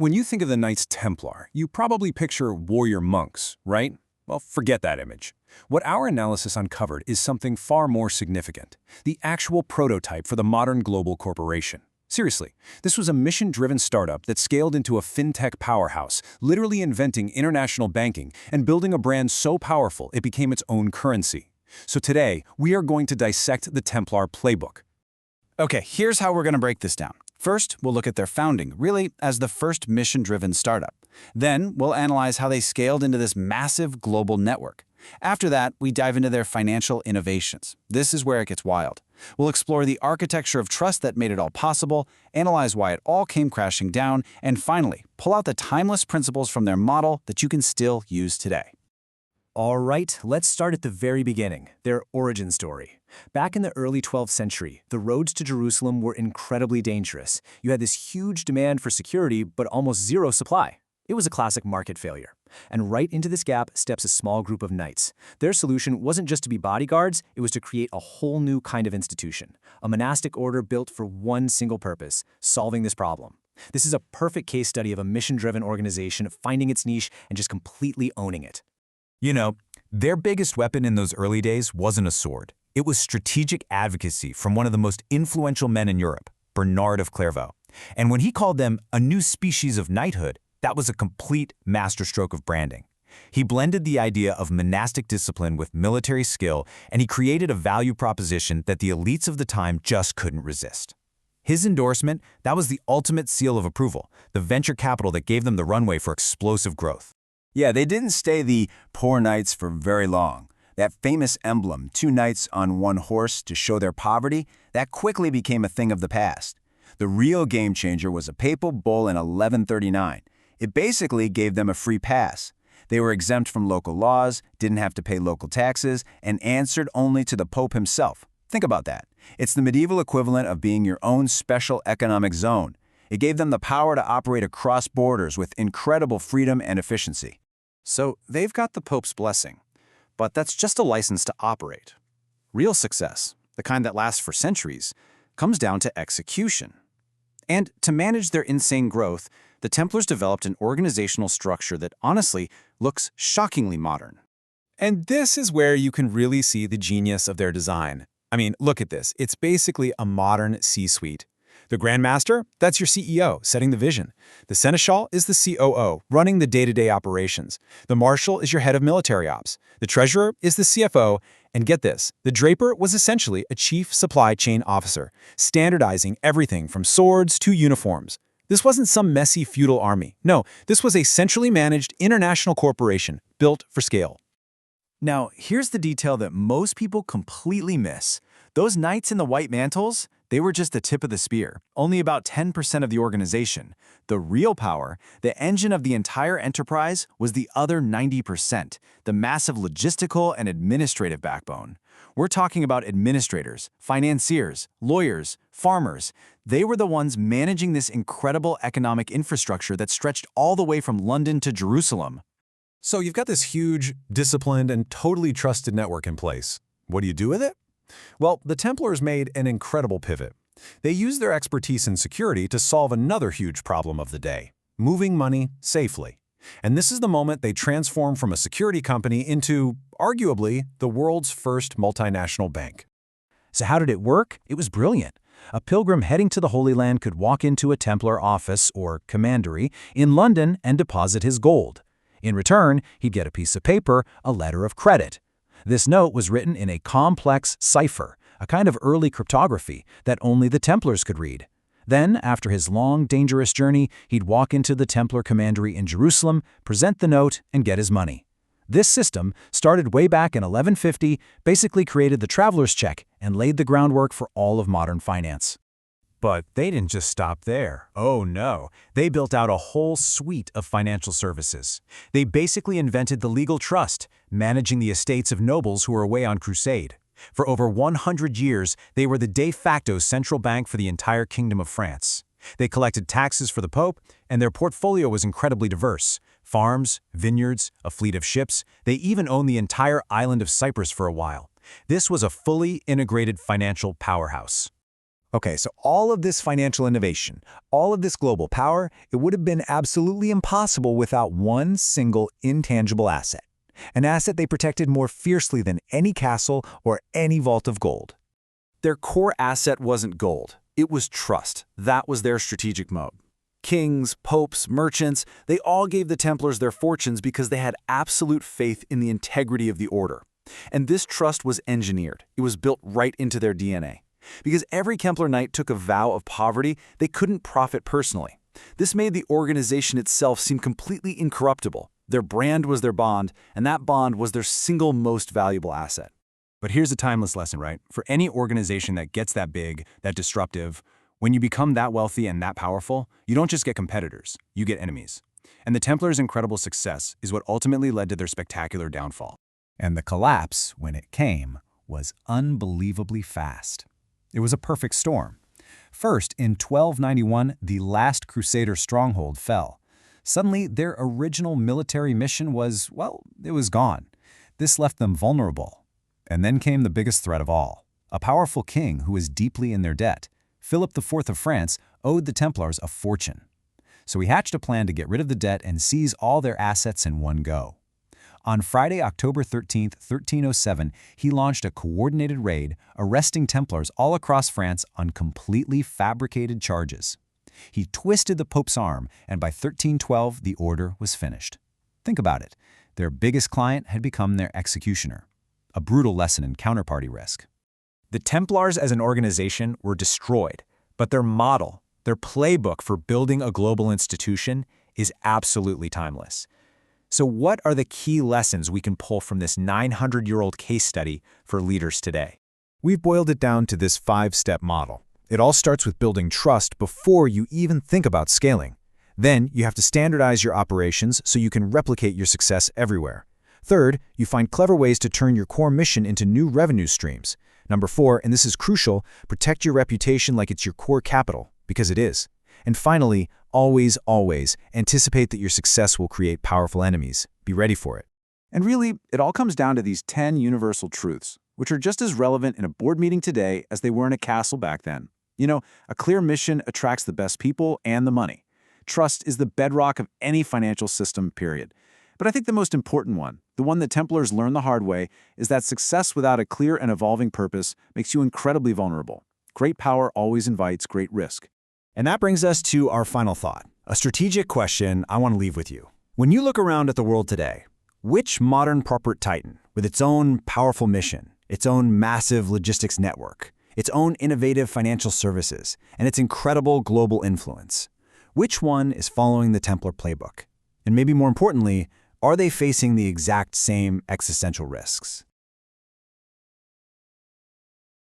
When you think of the Knights Templar, you probably picture warrior monks, right? Well, forget that image. What our analysis uncovered is something far more significant, the actual prototype for the modern global corporation. Seriously, this was a mission-driven startup that scaled into a fintech powerhouse, literally inventing international banking and building a brand so powerful it became its own currency. So today, we are going to dissect the Templar playbook. Okay, here's how we're going to break this down. First, we'll look at their founding, really as the first mission-driven startup. Then, we'll analyze how they scaled into this massive global network. After that, we dive into their financial innovations. This is where it gets wild. We'll explore the architecture of trust that made it all possible, analyze why it all came crashing down, and finally, pull out the timeless principles from their model that you can still use today. All right, let's start at the very beginning, their origin story. Back in the early 12th century, the roads to Jerusalem were incredibly dangerous. You had this huge demand for security, but almost zero supply. It was a classic market failure. And right into this gap steps a small group of knights. Their solution wasn't just to be bodyguards, it was to create a whole new kind of institution, a monastic order built for one single purpose, solving this problem. This is a perfect case study of a mission-driven organization finding its niche and just completely owning it. You know, their biggest weapon in those early days wasn't a sword. It was strategic advocacy from one of the most influential men in Europe, Bernard of Clairvaux. And when he called them a new species of knighthood, that was a complete masterstroke of branding. He blended the idea of monastic discipline with military skill, and he created a value proposition that the elites of the time just couldn't resist. His endorsement, that was the ultimate seal of approval, the venture capital that gave them the runway for explosive growth. Yeah, they didn't stay the poor knights for very long. That famous emblem, two knights on one horse to show their poverty, that quickly became a thing of the past. The real game changer was a papal bull in 1139. It basically gave them a free pass. They were exempt from local laws, didn't have to pay local taxes, and answered only to the Pope himself. Think about that. It's the medieval equivalent of being your own special economic zone. It gave them the power to operate across borders with incredible freedom and efficiency. So they've got the Pope's blessing, but that's just a license to operate. Real success, the kind that lasts for centuries, comes down to execution. And to manage their insane growth, the Templars developed an organizational structure that honestly looks shockingly modern. And this is where you can really see the genius of their design. I mean, look at this. It's basically a modern C-suite. The Grand Master, that's your CEO, setting the vision. The Seneschal is the COO, running the day-to-day operations. The Marshal is your head of military ops. The Treasurer is the CFO. And get this, the Draper was essentially a chief supply chain officer, standardizing everything from swords to uniforms. This wasn't some messy feudal army. No, this was a centrally managed international corporation built for scale. Now, here's the detail that most people completely miss. Those knights in the white mantles, they were just the tip of the spear, only about 10% of the organization. The real power, the engine of the entire enterprise, was the other 90%, the massive logistical and administrative backbone. We're talking about administrators, financiers, lawyers, farmers. They were the ones managing this incredible economic infrastructure that stretched all the way from London to Jerusalem. So you've got this huge, disciplined, and totally trusted network in place. What do you do with it? Well, the Templars made an incredible pivot. They used their expertise in security to solve another huge problem of the day, moving money safely. And this is the moment they transformed from a security company into, arguably, the world's first multinational bank. So how did it work? It was brilliant. A pilgrim heading to the Holy Land could walk into a Templar office, or commandery, in London and deposit his gold. In return, he'd get a piece of paper, a letter of credit. This note was written in a complex cipher, a kind of early cryptography that only the Templars could read. Then, after his long, dangerous journey, he'd walk into the Templar commandery in Jerusalem, present the note, and get his money. This system, started way back in 1150, basically created the traveler's check and laid the groundwork for all of modern finance. But they didn't just stop there. Oh no, they built out a whole suite of financial services. They basically invented the legal trust, managing the estates of nobles who were away on crusade. For over 100 years, they were the de facto central bank for the entire Kingdom of France. They collected taxes for the Pope, and their portfolio was incredibly diverse. Farms, vineyards, a fleet of ships. They even owned the entire island of Cyprus for a while. This was a fully integrated financial powerhouse. Okay, so all of this financial innovation, all of this global power, it would have been absolutely impossible without one single intangible asset. An asset they protected more fiercely than any castle or any vault of gold. Their core asset wasn't gold. It was trust. That was their strategic moat. Kings, popes, merchants, they all gave the Templars their fortunes because they had absolute faith in the integrity of the order. And this trust was engineered. It was built right into their DNA. Because every Templar Knight took a vow of poverty, they couldn't profit personally. This made the organization itself seem completely incorruptible. Their brand was their bond, and that bond was their single most valuable asset. But here's a timeless lesson, right? For any organization that gets that big, that disruptive, when you become that wealthy and that powerful, you don't just get competitors, you get enemies. And the Templars' incredible success is what ultimately led to their spectacular downfall. And the collapse, when it came, was unbelievably fast. It was a perfect storm. First, in 1291, the last Crusader stronghold fell. Suddenly, their original military mission was, well, it was gone. This left them vulnerable. And then came the biggest threat of all. A powerful king who was deeply in their debt. Philip IV of France owed the Templars a fortune. So he hatched a plan to get rid of the debt and seize all their assets in one go. On Friday, October 13, 1307, he launched a coordinated raid, arresting Templars all across France on completely fabricated charges. He twisted the Pope's arm, and by 1312, the order was finished. Think about it. Their biggest client had become their executioner. A brutal lesson in counterparty risk. The Templars as an organization were destroyed, but their model, their playbook for building a global institution is absolutely timeless. So what are the key lessons we can pull from this 900-year-old case study for leaders today? We've boiled it down to this 5-step model. It all starts with building trust before you even think about scaling. Then you have to standardize your operations so you can replicate your success everywhere. Third, you find clever ways to turn your core mission into new revenue streams. Number 4, and this is crucial, protect your reputation like it's your core capital, because it is. And finally, always, anticipate that your success will create powerful enemies. Be ready for it. And really, it all comes down to these 10 universal truths, which are just as relevant in a board meeting today as they were in a castle back then. You know, a clear mission attracts the best people and the money. Trust is the bedrock of any financial system, period. But I think the most important one, the one that Templars learned the hard way, is that success without a clear and evolving purpose makes you incredibly vulnerable. Great power always invites great risk. And that brings us to our final thought, a strategic question I want to leave with you. When you look around at the world today, which modern corporate titan, with its own powerful mission, its own massive logistics network, its own innovative financial services, and its incredible global influence, which one is following the Templar playbook? And maybe more importantly, are they facing the exact same existential risks?